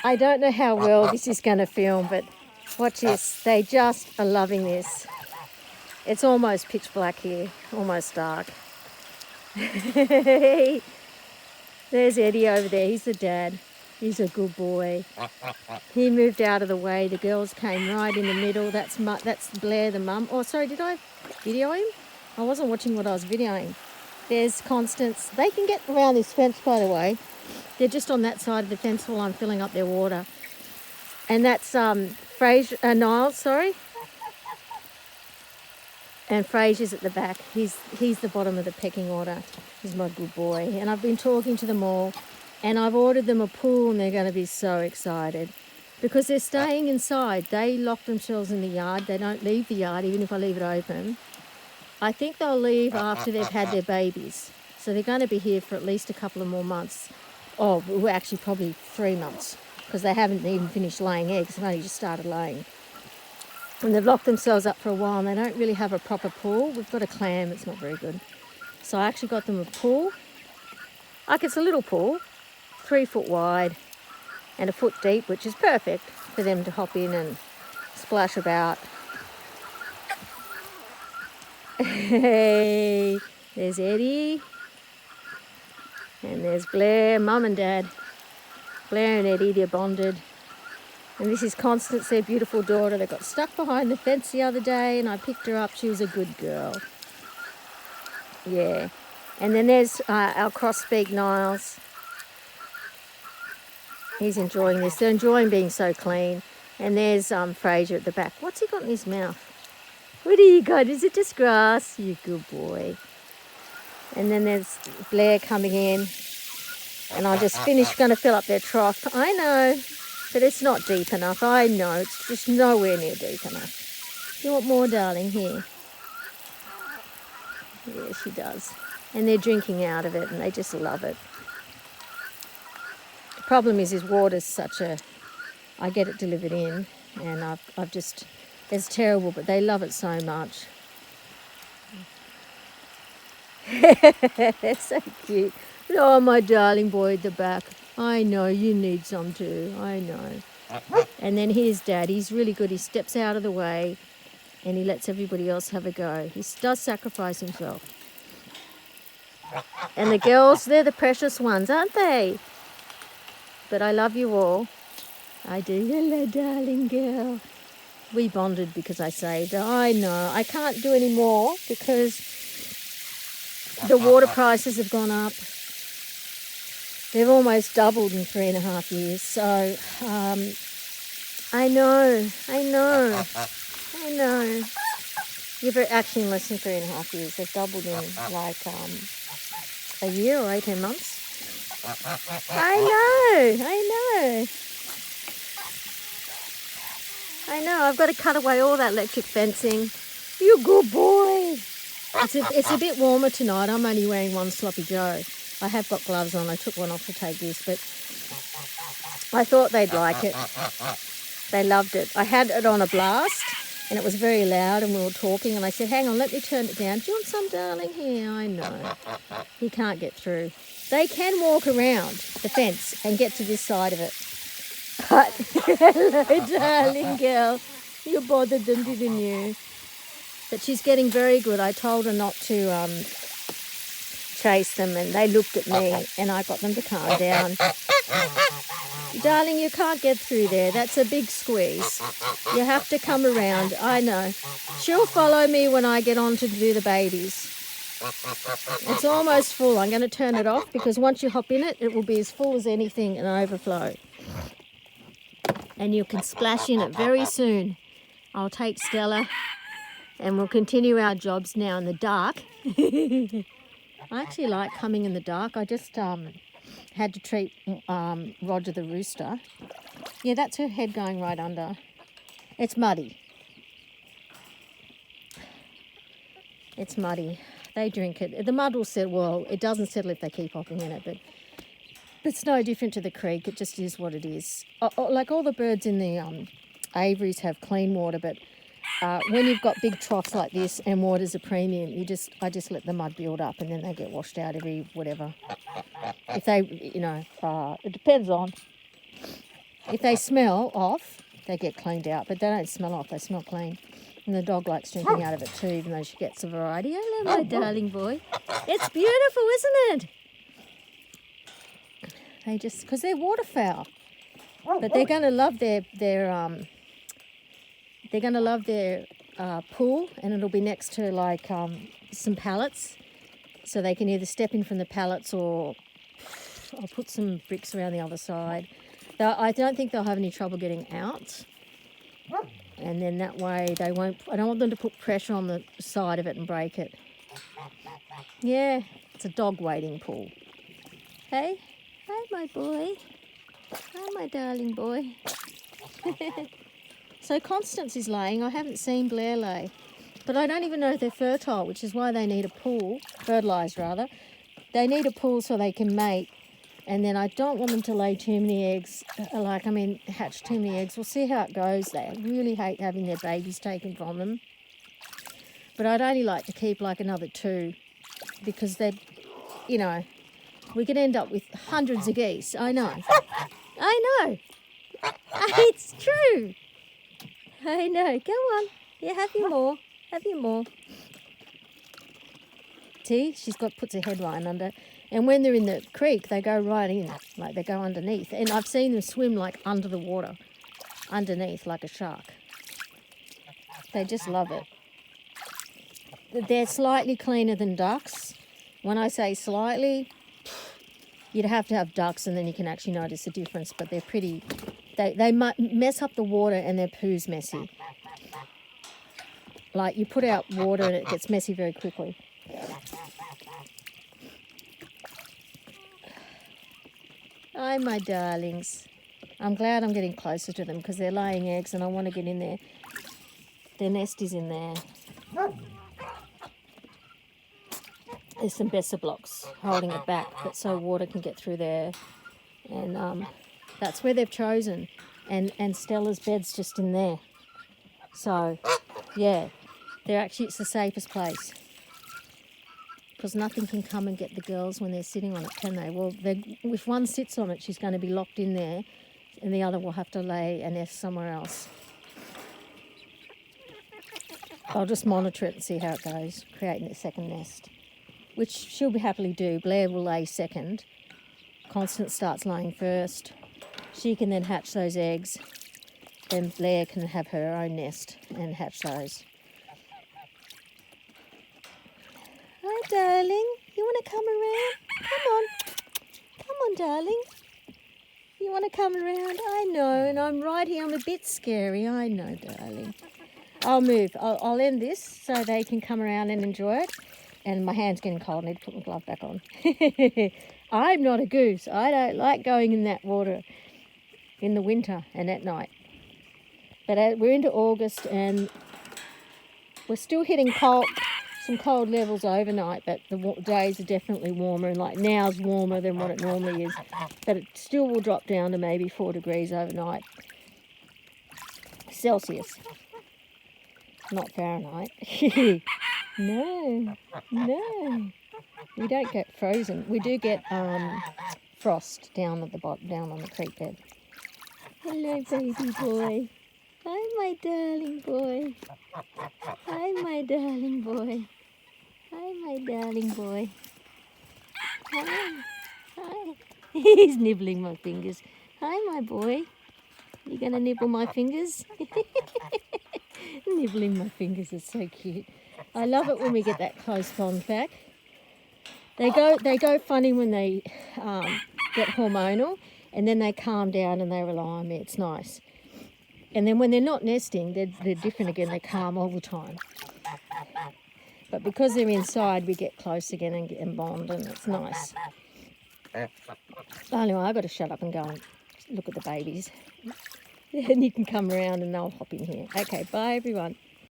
I don't know how well this is going to film, but watch this. They just are loving this. It's almost pitch black here, almost dark. There's Eddie over there. He's the dad. He's a good boy. He moved out of the way. The girls came right in the middle. That's Blair, the mum. Oh, sorry, did I video him? I wasn't watching what I was videoing. There's Constance. They can get around this fence, by the way. They're just on that side of the fence while I'm filling up their water. And that's Niles, sorry. And Fraser's at the back. He's the bottom of the pecking order. He's my good boy. And I've been talking to them all. And I've ordered them a pool, and they're going to be so excited. Because they're staying inside. They lock themselves in the yard. They don't leave the yard, even if I leave it open. I think they'll leave after they've had their babies. So they're going to be here for at least a couple of more months. Oh, well, actually probably 3 months. Because they haven't even finished laying eggs. They've only just started laying. And they've locked themselves up for a while, and they don't really have a proper pool. We've got a clam, it's not very good. So I actually got them a pool. Like, it's a little pool, 3 foot wide and a foot deep, which is perfect for them to hop in and splash about. Hey, there's Eddie. And there's Blair, mum and dad. Blair and Eddie, they're bonded. And this is Constance, their beautiful daughter. They got stuck behind the fence the other day, and I picked her up. She was a good girl. Yeah. And then there's our cross-beak Niles. He's enjoying this. They're enjoying being so clean. And there's Fraser at the back. What's he got in his mouth? What do you got? Is it just grass? You good boy. And then there's Blair coming in. And I just finished, going to fill up their trough. I know. But it's not deep enough. I know. It's just nowhere near deep enough. You want more, darling? Here. Yeah, she does. And they're drinking out of it, and they just love it. The problem is water's such a... I get it delivered in, and I've just... It's terrible, but they love it so much. It's so cute. Oh, my darling boy at the back. I know, you need some too. I know. And then here's Dad. He's really good. He steps out of the way and he lets everybody else have a go. He does sacrifice himself. And the girls, they're the precious ones, aren't they? But I love you all. I do. Hello, darling girl. We bonded because I saved her. I know. I can't do any more because the water prices have gone up. They've almost doubled in 3.5 years. So, I know. You've actually in less than 3.5 years. They've doubled in like a year or 18 months. I know. I've got to cut away all that electric fencing. You good boy. It's a bit warmer tonight. I'm only wearing one sloppy Joe. I have got gloves on. I took one off to take this, but I thought they'd like it. They loved it. I had it on a blast, and it was very loud, and we were talking, and I said, hang on, let me turn it down. Do you want some, darling? Here, I know. He can't get through. They can walk around the fence and get to this side of it. But, hello, darling girl. You bothered them, didn't you? But she's getting very good. I told her not to chase them, and they looked at me, and I got them to calm down. Darling, you can't get through there. That's a big squeeze. You have to come around. I know. She'll follow me when I get on to do the babies. It's almost full. I'm going to turn it off because once you hop in it, it will be as full as anything and overflow. And you can splash in it very soon. I'll take Stella and we'll continue our jobs now in the dark. I actually like coming in the dark. I just had to treat Roger the rooster. Yeah, that's her head going right under. It's muddy. It's muddy. They drink it. The mud will settle. Well, it doesn't settle if they keep hopping in it, but it's no different to the creek. It just is what it is. Like all the birds in the aviaries have clean water, but when you've got big troughs like this and water's a premium, I just let the mud build up and then they get washed out every whatever. If they, it depends on. If they smell off, they get cleaned out, but they don't smell off, they smell clean. And the dog likes drinking out of it too, even though she gets a variety. Hello, my darling boy. It's beautiful, isn't it? They just, because they're waterfowl, but they're going to love their pool, and it'll be next to like some pallets, so they can either step in from the pallets or I'll put some bricks around the other side. I don't think they'll have any trouble getting out. And then that way they won't, I don't want them to put pressure on the side of it and break it. Yeah, it's a dog wading pool. Hey, hi my boy. Hi my darling boy. So Constance is laying. I haven't seen Blair lay. But I don't even know if they're fertile, which is why they need a pool, fertilised rather. They need a pool so they can mate. And then I don't want them to lay too many eggs, hatch too many eggs. We'll see how it goes. They really hate having their babies taken from them. But I'd only like to keep like another 2 because they're, we could end up with hundreds of geese. I know. It's true. I know. Go on. Yeah, have you more. Have you more. See, she's puts her head right under. And when they're in the creek, they go right in, like they go underneath. And I've seen them swim like under the water, underneath like a shark. They just love it. They're slightly cleaner than ducks. When I say slightly, you'd have to have ducks and then you can actually notice the difference. But they're pretty, they mess up the water and their poo's messy. Like you put out water and it gets messy very quickly. Hi, my darlings. I'm glad I'm getting closer to them because they're laying eggs and I want to get in there. Their nest is in there. There's some Besser blocks holding it back, but so water can get through there. And that's where they've chosen. And Stella's bed's just in there. So, yeah, it's the safest place. Because nothing can come and get the girls when they're sitting on it, can they? Well, if one sits on it, she's going to be locked in there, and the other will have to lay a nest somewhere else. I'll just monitor it and see how it goes, creating a second nest, which she'll happily do. Blair will lay second. Constance starts laying first. She can then hatch those eggs. Then Blair can have her own nest and hatch those. Hi, darling. You want to come around? Come on. Come on, darling. You want to come around? I know, and I'm right here. I'm a bit scary. I know, darling. I'll move. I'll end this so they can come around and enjoy it. And my hand's getting cold. I need to put my glove back on. I'm not a goose. I don't like going in that water in the winter and at night. But we're into August and we're still hitting some cold levels overnight, but the days are definitely warmer, and like now's warmer than what it normally is. But it still will drop down to maybe 4 degrees overnight. Celsius, not Fahrenheit. No. We don't get frozen. We do get frost down at the bottom, down on the creek bed. Hello, baby boy. Hi, my darling boy. Hi, my darling boy. Hi, my darling boy. Hi. He's nibbling my fingers. Hi, my boy. You gonna nibble my fingers? Nibbling my fingers is so cute. I love it when we get that close contact. They go funny when they get hormonal, and then they calm down and they rely on me. It's nice. And then when they're not nesting, they're different again. They calm all the time. But because they're inside, we get close again and bond, and it's nice. Anyway, I've got to shut up and go and look at the babies. And you can come around and they'll hop in here. Okay, bye everyone.